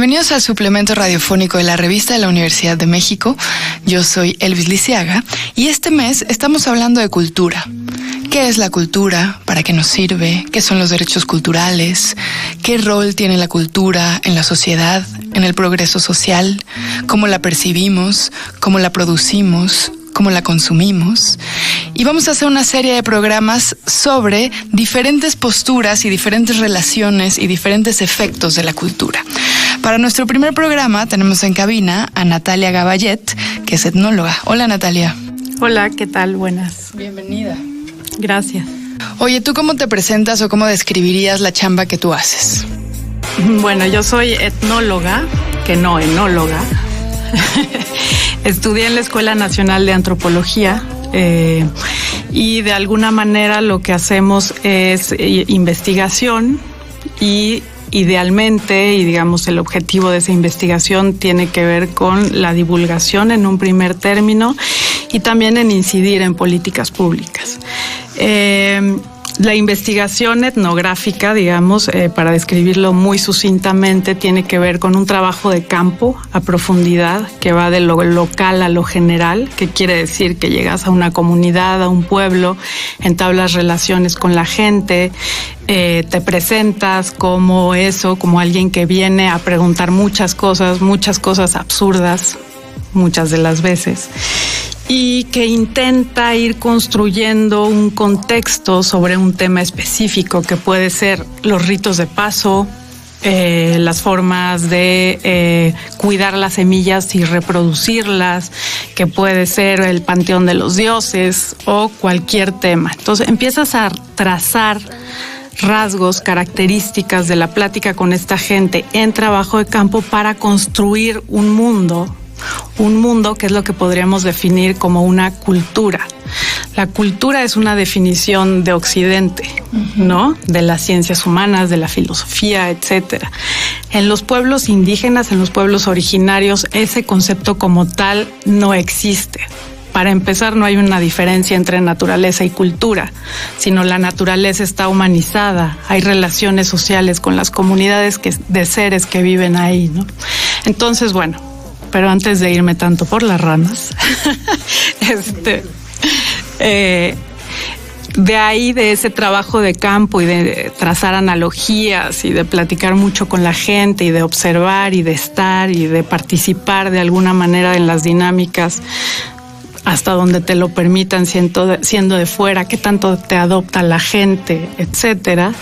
Bienvenidos al suplemento radiofónico de la revista de la Universidad de México. Yo soy Elvis Liceaga y este mes estamos hablando de cultura. ¿Qué es la cultura? ¿Para qué nos sirve? ¿Qué son los derechos culturales? ¿Qué rol tiene la cultura en la sociedad, en el progreso social? ¿Cómo la percibimos? ¿Cómo la producimos? ¿Cómo la consumimos? Y vamos a hacer una serie de programas sobre diferentes posturas y diferentes relaciones y diferentes efectos de la cultura. Para nuestro primer programa tenemos en cabina a Natalia Gabayet, que es etnóloga. Hola, Natalia. Hola, ¿qué tal? Buenas. Bienvenida. Gracias. Oye, ¿tú cómo te presentas o cómo describirías la chamba que tú haces? Bueno, yo soy etnóloga, que no enóloga. Estudié en la Escuela Nacional de Antropología y de alguna manera lo que hacemos es investigación y idealmente, y digamos el objetivo de esa investigación tiene que ver con la divulgación en un primer término y también en incidir en políticas públicas. La investigación etnográfica, digamos, para describirlo muy sucintamente, tiene que ver con un trabajo de campo a profundidad que va de lo local a lo general, que quiere decir que llegas a una comunidad, a un pueblo, entablas relaciones con la gente, te presentas como alguien que viene a preguntar muchas cosas absurdas, muchas de las veces, y que intenta ir construyendo un contexto sobre un tema específico que puede ser los ritos de paso, las formas de cuidar las semillas y reproducirlas, que puede ser el panteón de los dioses o cualquier tema. Entonces empiezas a trazar rasgos, características de la plática con esta gente en trabajo de campo para construir un mundo que es lo que podríamos definir como una cultura. La cultura es una definición de Occidente, ¿no? De las ciencias humanas, de la filosofía, etcétera. En los pueblos indígenas, en los pueblos originarios, ese concepto como tal no existe. Para empezar, no hay una diferencia entre naturaleza y cultura, sino la naturaleza está humanizada. Hay relaciones sociales con las comunidades de seres que viven ahí, ¿no? Entonces, bueno, pero antes de irme tanto por las ramas, de ahí, de ese trabajo de campo y de trazar analogías y de platicar mucho con la gente y de observar y de estar y de participar de alguna manera en las dinámicas hasta donde te lo permitan siendo de fuera, qué tanto te adopta la gente, etcétera.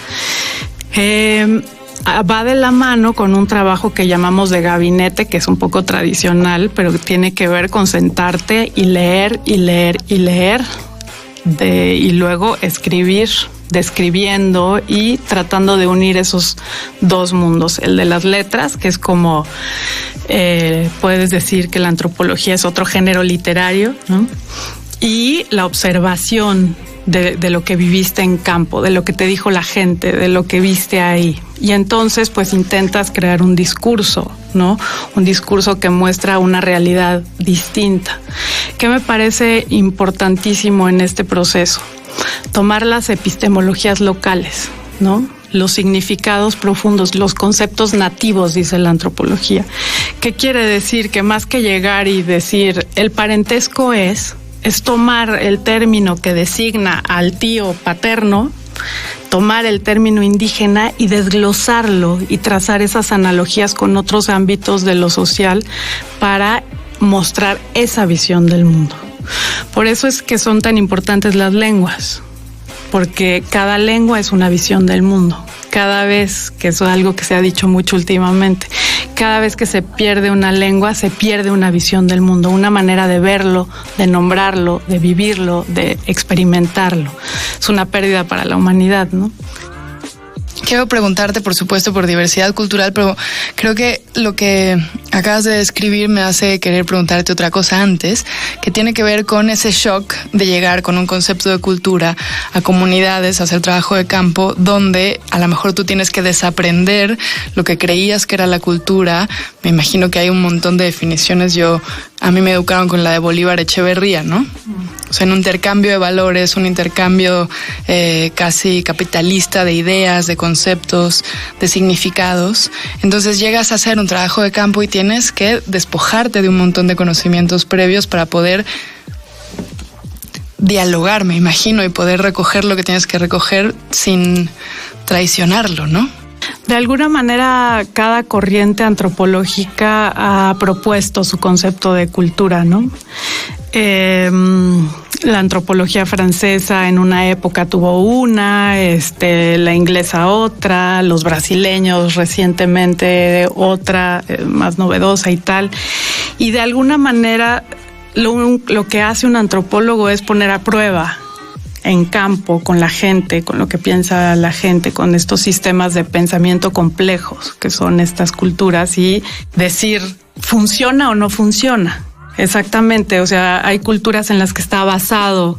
Va de la mano con un trabajo que llamamos de gabinete, que es un poco tradicional, pero que tiene que ver con sentarte y leer y leer y leer, y luego escribir, describiendo y tratando de unir esos dos mundos. El de las letras, que es como puedes decir que la antropología es otro género literario, ¿no? Y la observación de lo que viviste en campo, de lo que te dijo la gente, de lo que viste ahí. Y entonces, pues intentas crear un discurso, ¿no? Un discurso que muestra una realidad distinta. ¿Qué me parece importantísimo en este proceso? Tomar las epistemologías locales, ¿no? Los significados profundos, los conceptos nativos, dice la antropología. ¿Qué quiere decir? Que más que llegar y decir el parentesco es tomar el término que designa al tío paterno, tomar el término indígena y desglosarlo y trazar esas analogías con otros ámbitos de lo social para mostrar esa visión del mundo. Por eso es que son tan importantes las lenguas, porque cada lengua es una visión del mundo. Cada vez, que eso es algo que se ha dicho mucho últimamente, cada vez que se pierde una lengua, se pierde una visión del mundo, una manera de verlo, de nombrarlo, de vivirlo, de experimentarlo. Es una pérdida para la humanidad, ¿no? Quiero preguntarte, por supuesto, por diversidad cultural, pero creo que lo que acabas de describir me hace querer preguntarte otra cosa antes, que tiene que ver con ese shock de llegar con un concepto de cultura a comunidades, a hacer trabajo de campo, donde a lo mejor tú tienes que desaprender lo que creías que era la cultura. Me imagino que hay un montón de definiciones. Yo a mí me educaron con la de Bolívar Echeverría, ¿no? O sea, en un intercambio de valores, un intercambio casi capitalista de ideas, de conceptos, de significados. Entonces llegas a hacer un trabajo de campo y tienes que despojarte de un montón de conocimientos previos para poder dialogar, me imagino, y poder recoger lo que tienes que recoger sin traicionarlo, ¿no? De alguna manera, cada corriente antropológica ha propuesto su concepto de cultura, ¿no? La antropología francesa en una época tuvo una, la inglesa otra, los brasileños recientemente otra, más novedosa y tal. Y de alguna manera lo que hace un antropólogo es poner a prueba en campo con la gente, con lo que piensa la gente, con estos sistemas de pensamiento complejos que son estas culturas y decir, ¿funciona o no funciona? Exactamente, o sea, hay culturas en las que está basado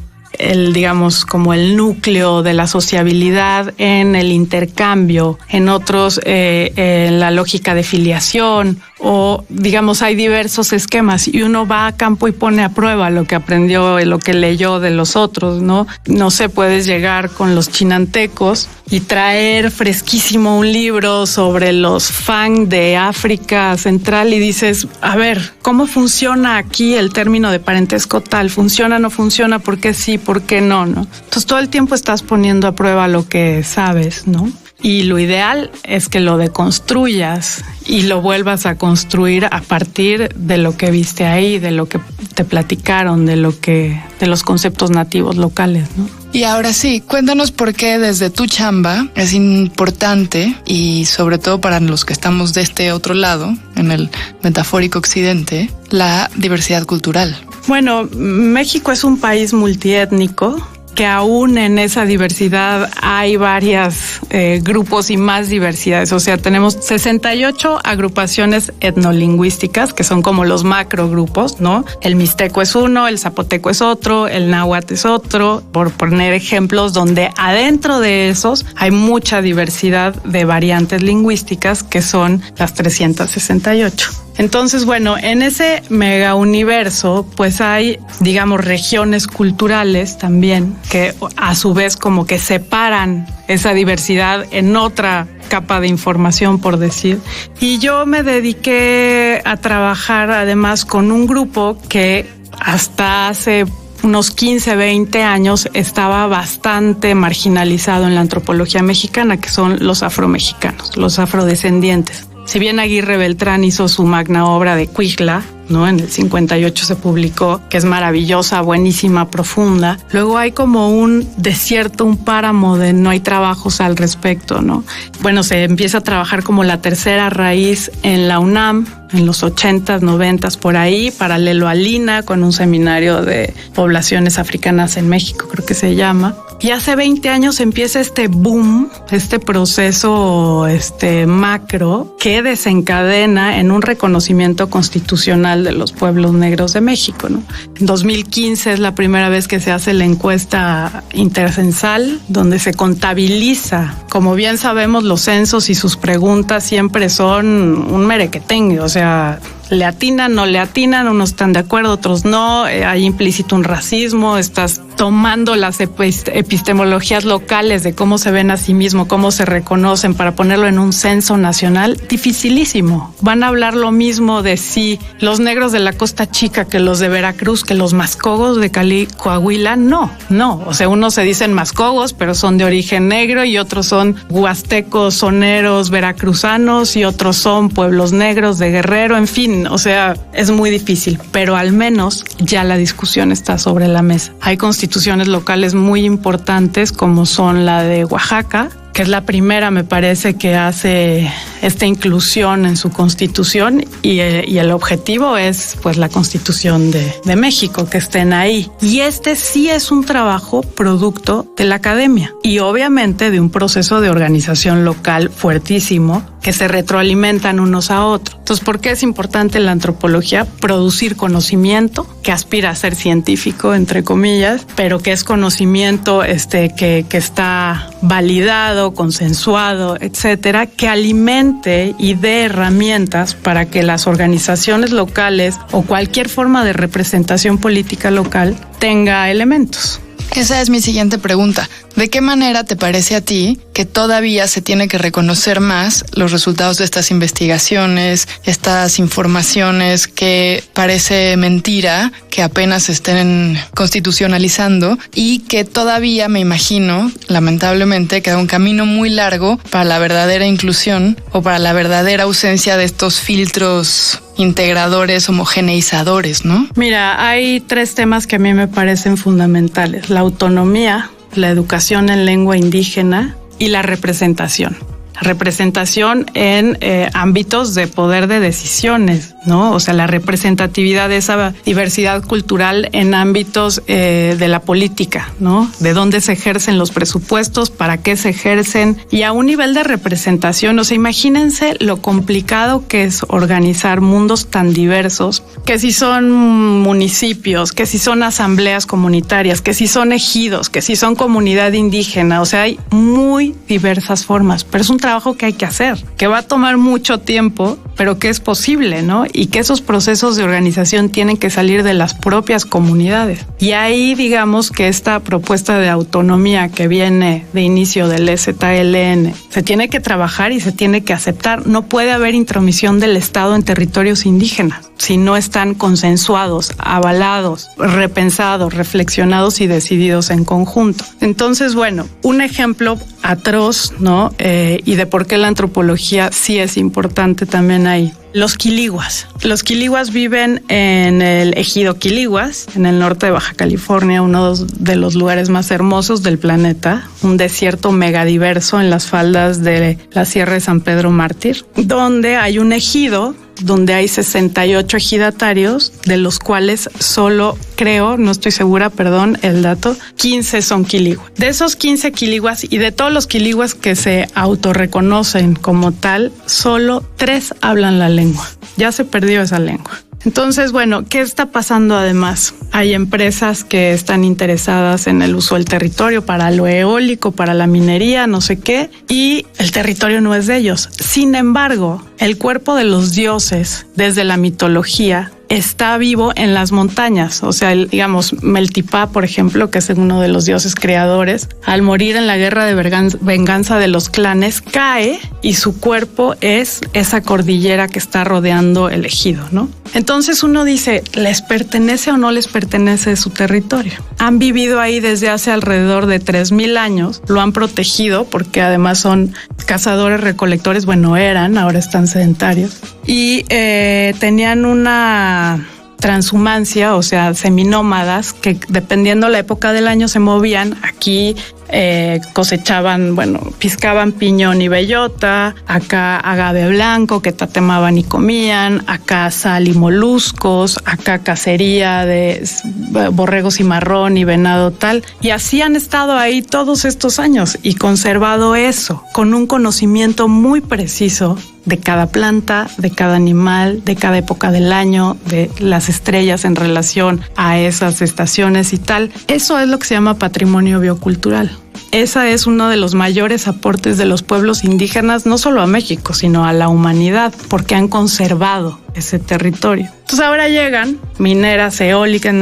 digamos, como el núcleo de la sociabilidad en el intercambio, en otros en la lógica de filiación, o digamos hay diversos esquemas y uno va a campo y pone a prueba lo que aprendió, lo que leyó de los otros, ¿no? No sé, puedes llegar con los chinantecos y traer fresquísimo un libro sobre los Fang de África Central y dices, a ver, ¿cómo funciona aquí el término de parentesco tal? ¿Funciona, no funciona? ¿Por qué sí? ¿Por qué no? ¿No? Entonces todo el tiempo estás poniendo a prueba lo que sabes, ¿no? Y lo ideal es que lo deconstruyas y lo vuelvas a construir a partir de lo que viste ahí, de lo que te platicaron, de los conceptos nativos locales, ¿no? Y ahora sí, cuéntanos por qué desde tu chamba es importante, y sobre todo para los que estamos de este otro lado, en el metafórico occidente, la diversidad cultural. Bueno, México es un país multiétnico, que aún en esa diversidad hay varios grupos y más diversidades. O sea, tenemos 68 agrupaciones etnolingüísticas, que son como los macrogrupos, ¿no? El mixteco es uno, el zapoteco es otro, el náhuatl es otro, por poner ejemplos, donde adentro de esos hay mucha diversidad de variantes lingüísticas, que son las 368. Entonces, bueno, en ese mega universo, pues hay, digamos, regiones culturales también que a su vez como que separan esa diversidad en otra capa de información, por decir. Y yo me dediqué a trabajar además con un grupo que hasta hace unos 15, 20 años estaba bastante marginalizado en la antropología mexicana, que son los afromexicanos, los afrodescendientes. Si bien Aguirre Beltrán hizo su magna obra de Cuixtla, ¿no? En el 58 se publicó, que es maravillosa, buenísima, profunda. Luego hay como un desierto, un páramo de no hay trabajos al respecto, ¿no? Bueno, se empieza a trabajar como la tercera raíz en la UNAM, en los 80s, 90s, por ahí, paralelo a Lina, con un seminario de poblaciones africanas en México, creo que se llama. Y hace 20 años empieza este boom, este proceso macro que desencadena en un reconocimiento constitucional de los pueblos negros de México, ¿no? En 2015 es la primera vez que se hace la encuesta intercensal, donde se contabiliza. Como bien sabemos, los censos y sus preguntas siempre son un merequetengue, o sea, le atinan, no le atinan, unos están de acuerdo, otros no, hay implícito un racismo, estás tomando las epistemologías locales de cómo se ven a sí mismos, cómo se reconocen para ponerlo en un censo nacional, dificilísimo. Van a hablar lo mismo de sí los negros de la Costa Chica que los de Veracruz, que los mascogos de Cali, Coahuila, no, o sea, unos se dicen mascogos, pero son de origen negro, y otros son huastecos, soneros, veracruzanos, y otros son pueblos negros de Guerrero, en fin, o sea, es muy difícil, pero al menos ya la discusión está sobre la mesa. Hay constituciones locales muy importantes, como son la de Oaxaca, que es la primera, me parece, que hace esta inclusión en su constitución, y el objetivo es pues la Constitución de México, que estén ahí. Y sí es un trabajo producto de la academia y obviamente de un proceso de organización local fuertísimo, que se retroalimentan unos a otros. Entonces, ¿por qué es importante la antropología? Producir conocimiento que aspira a ser científico, entre comillas, pero que es conocimiento que está validado, consensuado, etcétera, que alimenta fomente y dé herramientas para que las organizaciones locales o cualquier forma de representación política local tenga elementos. Esa es mi siguiente pregunta. ¿De qué manera te parece a ti que todavía se tiene que reconocer más los resultados de estas investigaciones, estas informaciones que parece mentira, que apenas se estén constitucionalizando y que todavía, me imagino, lamentablemente, queda un camino muy largo para la verdadera inclusión o para la verdadera ausencia de estos filtros integradores, homogeneizadores, ¿no? Mira, hay 3 temas que a mí me parecen fundamentales: la autonomía, la educación en lengua indígena y la representación. Representación en ámbitos de poder de decisiones, ¿no? O sea, la representatividad de esa diversidad cultural en ámbitos de la política, ¿no? De dónde se ejercen los presupuestos, para qué se ejercen, y a un nivel de representación. O sea, imagínense lo complicado que es organizar mundos tan diversos, que si son municipios, que si son asambleas comunitarias, que si son ejidos, que si son comunidad indígena. O sea, hay muy diversas formas, pero es un trabajo que hay que hacer, que va a tomar mucho tiempo, pero que es posible, ¿no? Y que esos procesos de organización tienen que salir de las propias comunidades. Y ahí, digamos que esta propuesta de autonomía que viene de inicio del EZLN se tiene que trabajar y se tiene que aceptar. No puede haber intromisión del Estado en territorios indígenas si no están consensuados, avalados, repensados, reflexionados y decididos en conjunto. Entonces, bueno, un ejemplo atroz, ¿no? Y de por qué la antropología sí es importante también ahí. Los quiliguas. Los quiliguas viven en el ejido Quiliguas, en el norte de Baja California, uno de los lugares más hermosos del planeta, un desierto megadiverso en las faldas de la Sierra de San Pedro Mártir, donde hay un ejido donde hay 68 ejidatarios, de los cuales solo, creo, no estoy segura, perdón, el dato, 15 son quiliguas. De esos 15 quiliguas y de todos los quiliguas que se autorreconocen como tal, solo 3 hablan la lengua. Ya se perdió esa lengua. Entonces, bueno, ¿qué está pasando además? Hay empresas que están interesadas en el uso del territorio para lo eólico, para la minería, no sé qué, y el territorio no es de ellos. Sin embargo, el cuerpo de los dioses, desde la mitología, está vivo en las montañas. O sea, digamos, Meltipá, por ejemplo, que es uno de los dioses creadores, al morir en la guerra de venganza de los clanes, cae y su cuerpo es esa cordillera que está rodeando el ejido, ¿no? Entonces uno dice, ¿les pertenece o no les pertenece su territorio? Han vivido ahí desde hace alrededor de 3,000 años, lo han protegido porque además son cazadores recolectores, bueno, eran, ahora están sedentarios, y tenían una transhumancia, o sea, seminómadas, que dependiendo la época del año se movían. Aquí cosechaban, bueno, piscaban piñón y bellota, acá agave blanco que tatemaban y comían, acá sal y moluscos, acá cacería de borregos y marrón y venado tal, y así han estado ahí todos estos años y conservado eso, con un conocimiento muy preciso de cada planta, de cada animal, de cada época del año, de las estrellas en relación a esas estaciones y tal. Eso es lo que se llama patrimonio biocultural. Ese es uno de los mayores aportes de los pueblos indígenas, no solo a México, sino a la humanidad, porque han conservado ese territorio. Entonces ahora llegan mineras, eólicas,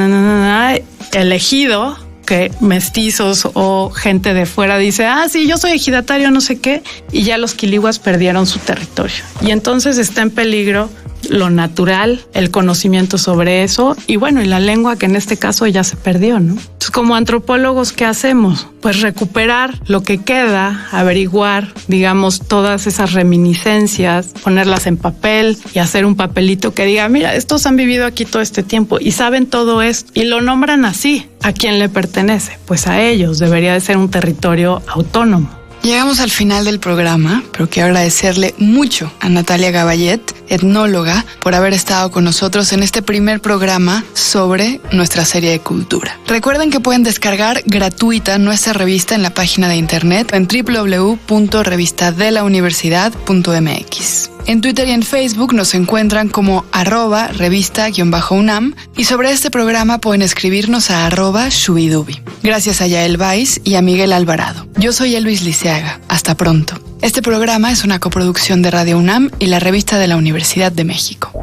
el ejido, que mestizos o gente de fuera dice, sí, yo soy ejidatario, no sé qué, y ya los quiliguas perdieron su territorio. Y entonces está en peligro lo natural, el conocimiento sobre eso, y bueno, y la lengua, que en este caso ya se perdió, ¿no? Entonces, como antropólogos, ¿qué hacemos? Pues recuperar lo que queda, averiguar, digamos, todas esas reminiscencias, ponerlas en papel y hacer un papelito que diga, mira, estos han vivido aquí todo este tiempo y saben todo esto, y lo nombran así. ¿A quién le pertenece? Pues a ellos. Debería de ser un territorio autónomo. Llegamos al final del programa, pero quiero agradecerle mucho a Natalia Gabayet, etnóloga, por haber estado con nosotros en este primer programa sobre nuestra serie de cultura. Recuerden que pueden descargar gratuita nuestra revista en la página de internet en www.revistadelauniversidad.mx. En Twitter y en Facebook nos encuentran como @revista_UNAM, y sobre este programa pueden escribirnos a @shubidubi. Gracias a Yael Weiss y a Miguel Alvarado. Yo soy Elvis Liceaga. Hasta pronto. Este programa es una coproducción de Radio UNAM y la Revista de la Universidad de México.